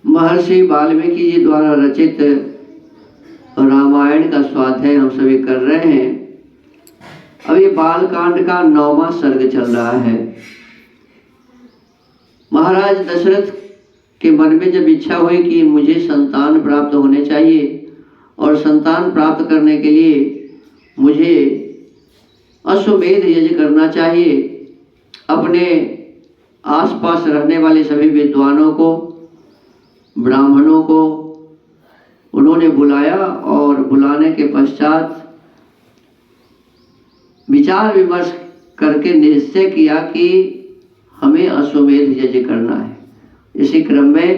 महर्षि वाल्मीकि जी द्वारा रचित रामायण का स्वाध्याय हम सभी कर रहे हैं। अब ये बालकांड का 9वां सर्ग चल रहा है। महाराज दशरथ के मन में जब इच्छा हुई कि मुझे संतान प्राप्त होने चाहिए और संतान प्राप्त करने के लिए मुझे अश्वमेध यज्ञ करना चाहिए, अपने आसपास रहने वाले सभी विद्वानों को, ब्राह्मणों को उन्होंने बुलाया और बुलाने के पश्चात विचार विमर्श करके निश्चय किया कि हमें अश्वमेध यज्ञ करना है। इसी क्रम में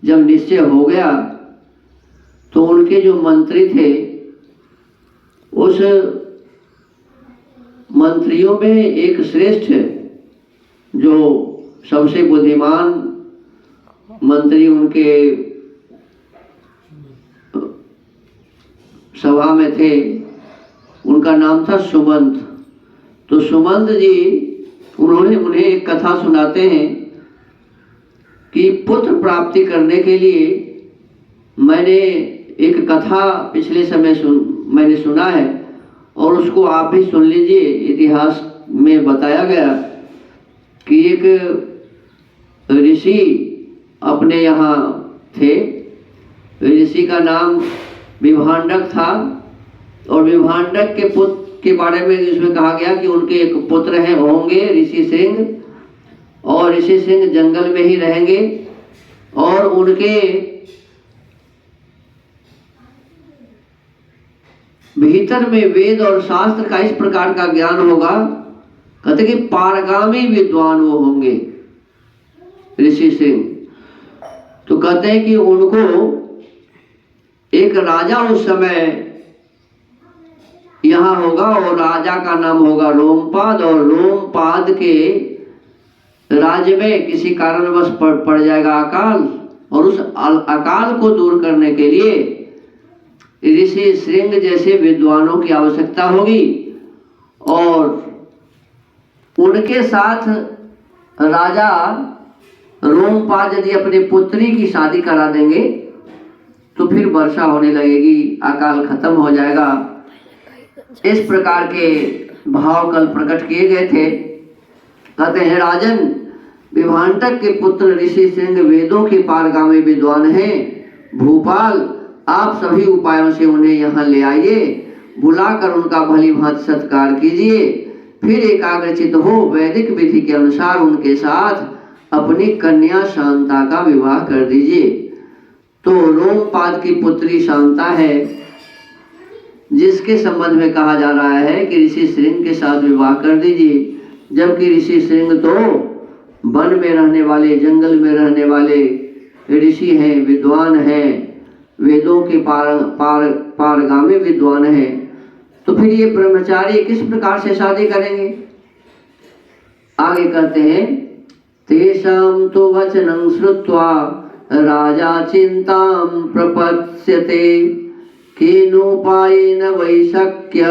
जब निश्चय हो गया तो उनके जो मंत्री थे, उस मंत्रियों में एक श्रेष्ठ जो सबसे बुद्धिमान मंत्री उनके सभा में थे, उनका नाम था सुमंत। तो सुमंत जी उन्हें एक कथा सुनाते हैं कि पुत्र प्राप्ति करने के लिए मैंने एक कथा पिछले समय मैंने सुना है और उसको आप भी सुन लीजिए। इतिहास में बताया गया कि एक ऋषि अपने यहाँ थे। ऋषि का नाम विभांडक था और विभांडक के पुत्र के बारे में इसमें कहा गया कि उनके एक पुत्र हैं होंगे ऋषि सिंह, और ऋषि सिंह जंगल में ही रहेंगे और उनके भीतर में वेद और शास्त्र का इस प्रकार का ज्ञान होगा, कहते कि पारगामी विद्वान वो होंगे ऋषि सिंह। तो कहते हैं कि उनको एक राजा उस समय यहाँ होगा और राजा का नाम होगा रोमपाद, और रोमपाद के राज्य में किसी कारणवश पड़ जाएगा अकाल, और उस अकाल को दूर करने के लिए ऋषि सिंह जैसे विद्वानों की आवश्यकता होगी। और उनके साथ राजा रोमपाद यदि अपनी पुत्री की शादी करा देंगे तो फिर वर्षा होने लगेगी, अकाल खत्म हो जाएगा। इस प्रकार के भाव कल प्रकट किए गए थे। कहते हैं राजन, विभांडक के पुत्र ऋषि सिंह वेदों के पारगामी विद्वान हैं। भूपाल, आप सभी उपायों से उन्हें यहाँ ले आइए, बुलाकर उनका भली भांति सत्कार कीजिए, फिर एकाग्रचित हो वैदिक विधि के अनुसार उनके साथ अपनी कन्या शांता का विवाह कर दीजिए। तो रोमपाद की पुत्री शांता है, जिसके संबंध में कहा जा रहा है कि ऋषि सिंह के साथ विवाह कर दीजिए, जबकि ऋषि सिंह तो वन में रहने वाले, जंगल में रहने वाले ऋषि हैं, विद्वान हैं, वेदों के पारगामी विद्वान हैं। तो फिर ये ब्रह्मचारी किस प्रकार से शादी करेंगे? आगे कहते हैं, तेषां तो वचनं श्रुत्वा राजा चिंतां प्रपत्स्यते, केनोपायेन वै शक्य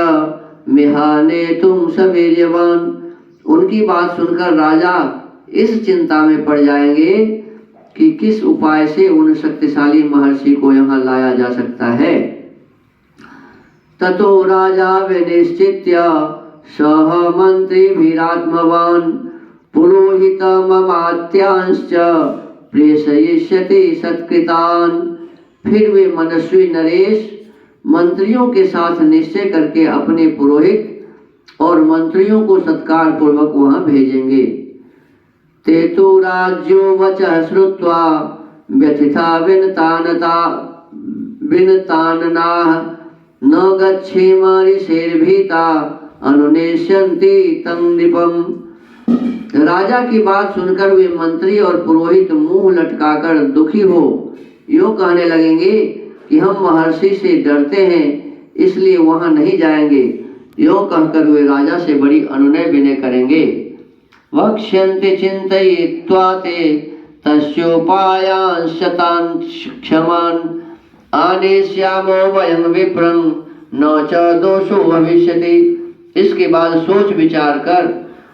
मिहाने तुम सवीर्यवान। उनकी बात सुनकर राजा इस चिंता में पड़ जाएंगे कि किस उपाय से उन शक्तिशाली महर्षि को यहाँ लाया जा सकता है। ततो राजा विनिश्चित्य सह मंत्रिभिरात्मवान् पुरोहितममात्यांश्च प्रेषयिष्यति सत्कृतान्। फिर वे मनस्वी नरेश मंत्रियों के साथ निश्चय करके अपने पुरोहित और मंत्रियों को सत्कार पूर्वक वहां भेजेंगे। ते तो राज्यो वचः श्रुत्वा व्यथिता विनताननाः न गच्छेम ऋषिर्भीता अनुनेष्यन्ति तं नृपम्। राजा की बात सुनकर वे मंत्री और पुरोहित मुंह लटकाकर दुखी हो यूं कहने लगेंगे कि हम महर्षि से डरते हैं, इसलिए वहां नहीं जाएंगे। यूं कहकर वे राजा से बड़ी अनुनय विनय करेंगे। वक्ष्यन्ते चिन्तयित्वा ते तस्योपायान् शतान् क्षमान् आनेष्यामो वयं विप्रं न च दोषो भविष्यति। इसके बाद सोच विचार कर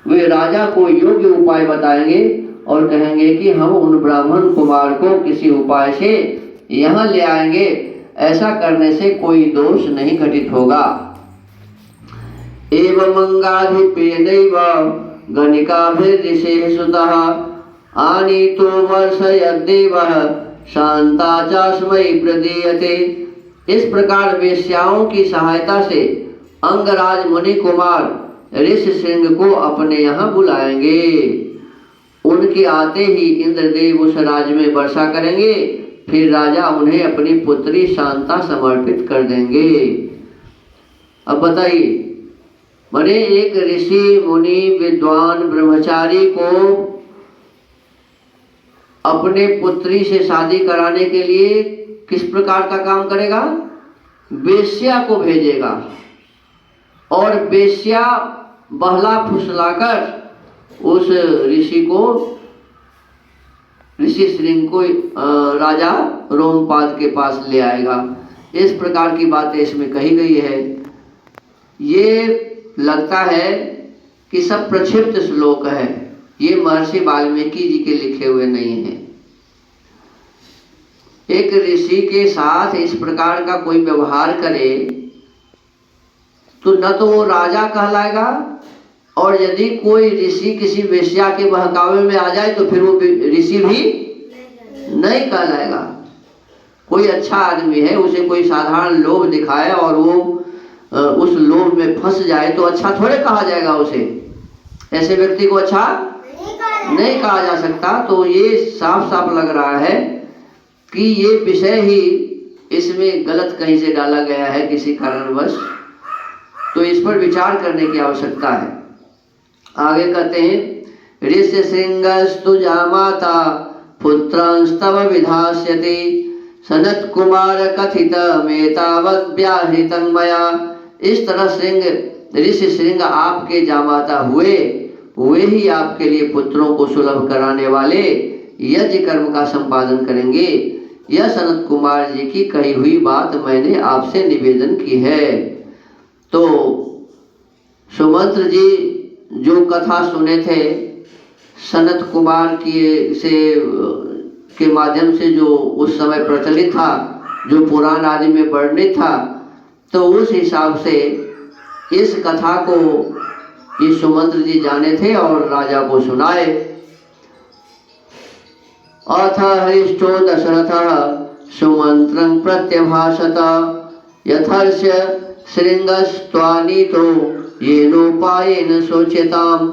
वे राजा को योग्य उपाय बताएंगे और कहेंगे कि हम उन ब्राह्मण कुमार को किसी उपाय से यहाँ ले आएंगे, ऐसा करने से कोई दोष नहीं घटित होगा। एवं अंगाधिपेनैव गणिकाभिर्दिशे सुतः आनीतो वर्षयद्देवः शांता चास्मै प्रदीयते। इस प्रकार वेश्याओं की सहायता से अंगराज मुनि कुमार ऋषि सिंह को अपने यहाँ बुलाएंगे। उनके आते ही इंद्रदेव उस राज्य में वर्षा करेंगे, फिर राजा उन्हें अपनी पुत्री शांता समर्पित कर देंगे। अब बताइए, माने एक ऋषि मुनि विद्वान ब्रह्मचारी को अपने पुत्री से शादी कराने के लिए किस प्रकार का काम करेगा? वेश्या को भेजेगा और वेश्या बहला फुसलाकर उस ऋषि श्रृंग को राजा रोमपाद के पास ले आएगा। इस प्रकार की बातें इसमें कही गई है। ये लगता है कि सब प्रक्षिप्त श्लोक है, ये महर्षि वाल्मीकि जी के लिखे हुए नहीं हैं। एक ऋषि के साथ इस प्रकार का कोई व्यवहार करे तो न तो वो राजा कहलाएगा, और यदि कोई ऋषि किसी वेश्या के बहकावे में आ जाए तो फिर वो ऋषि भी नहीं कहलाएगा। कोई अच्छा आदमी है, उसे कोई साधारण लोभ दिखाए और वो उस लोभ में फंस जाए तो अच्छा थोड़े कहा जाएगा उसे। ऐसे व्यक्ति को अच्छा नहीं कहा जा सकता। तो ये साफ साफ लग रहा है कि ये विषय ही इसमें गलत कहीं से डाला गया है किसी कारणवश। तो इस पर विचार करने की आवश्यकता है। आगे कहते हैं, ऋष्य सिंहस्तु जामाता पुत्रांस्तव विधास्यति सनत कुमार कथित मेतावत व्याहृतं मया। इस तरह ऋषि सिंह आपके जामाता हुए, वे ही आपके लिए पुत्रों को सुलभ कराने वाले यज्ञ कर्म का संपादन करेंगे। यह सनत कुमार जी की कही हुई बात मैंने आपसे निवेदन की है। तो सुमंत्र जी जो कथा सुने थे सनत कुमार के माध्यम से, जो उस समय प्रचलित था, जो पुराण आदि में वर्णित था, तो उस हिसाब से इस कथा को ये सुमंत्र जी जाने थे और राजा को सुनाए। अथ हरिष्ठो दशरथः सुमंत्रं प्रत्यभाषत यथर्ष्य श्रृंगस्त्वानीतो येनोपायेन शोच्यताम्।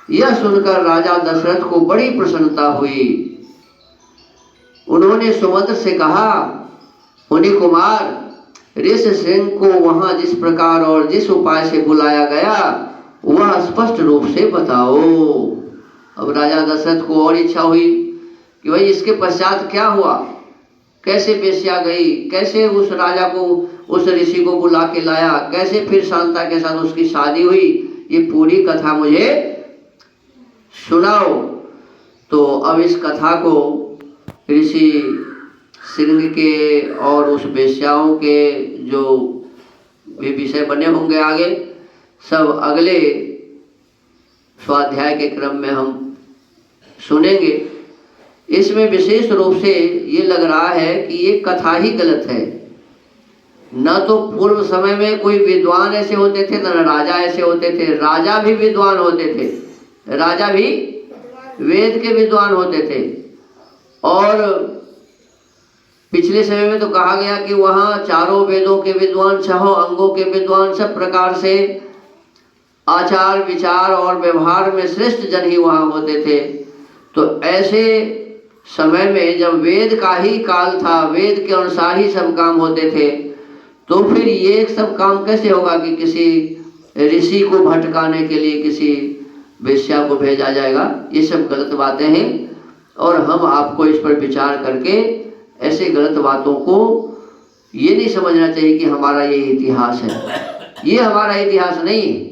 यह सुनकर राजा दशरथ को बड़ी प्रसन्नता हुई। उन्होंने सुमंत्र से कहा, मुनि कुमार, ऋषि सिंह को वहां जिस प्रकार और जिस उपाय से बुलाया गया वह स्पष्ट रूप से बताओ। अब राजा दशरथ को और इच्छा हुई कि भाई इसके पश्चात क्या हुआ, कैसे वेश्या गई, कैसे उस राजा को, उस ऋषि को बुला के लाया, कैसे फिर शांता के साथ उसकी शादी हुई, ये पूरी कथा मुझे सुनाओ। तो अब इस कथा को ऋषि सिंह के और उस वेश्याओं के जो भी विषय बने होंगे आगे, सब अगले स्वाध्याय के क्रम में हम सुनेंगे। इसमें विशेष रूप से ये लग रहा है कि ये कथा ही गलत है। न तो पूर्व समय में कोई विद्वान ऐसे होते थे, न राजा ऐसे होते थे। राजा भी विद्वान होते थे, राजा भी वेद के विद्वान होते थे। और पिछले समय में तो कहा गया कि वहाँ चारों वेदों के विद्वान, छहों अंगों के विद्वान, सब प्रकार से आचार विचार और व्यवहार में श्रेष्ठ जन ही वहाँ होते थे। तो ऐसे समय में जब वेद का ही काल था, वेद के अनुसार ही सब काम होते थे, तो फिर ये सब काम कैसे होगा कि किसी ऋषि को भटकाने के लिए किसी वेश्या को भेजा जाएगा। ये सब गलत बातें हैं और हम आपको इस पर विचार करके ऐसे गलत बातों को ये नहीं समझना चाहिए कि हमारा ये इतिहास है। ये हमारा इतिहास नहीं है।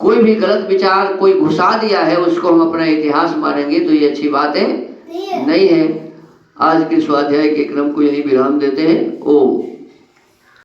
कोई भी गलत विचार कोई घुसा दिया है उसको हम अपना इतिहास मानेंगे तो ये अच्छी बात है नहीं है। आज के स्वाध्याय के क्रम को यही विराम देते हैं। ओम।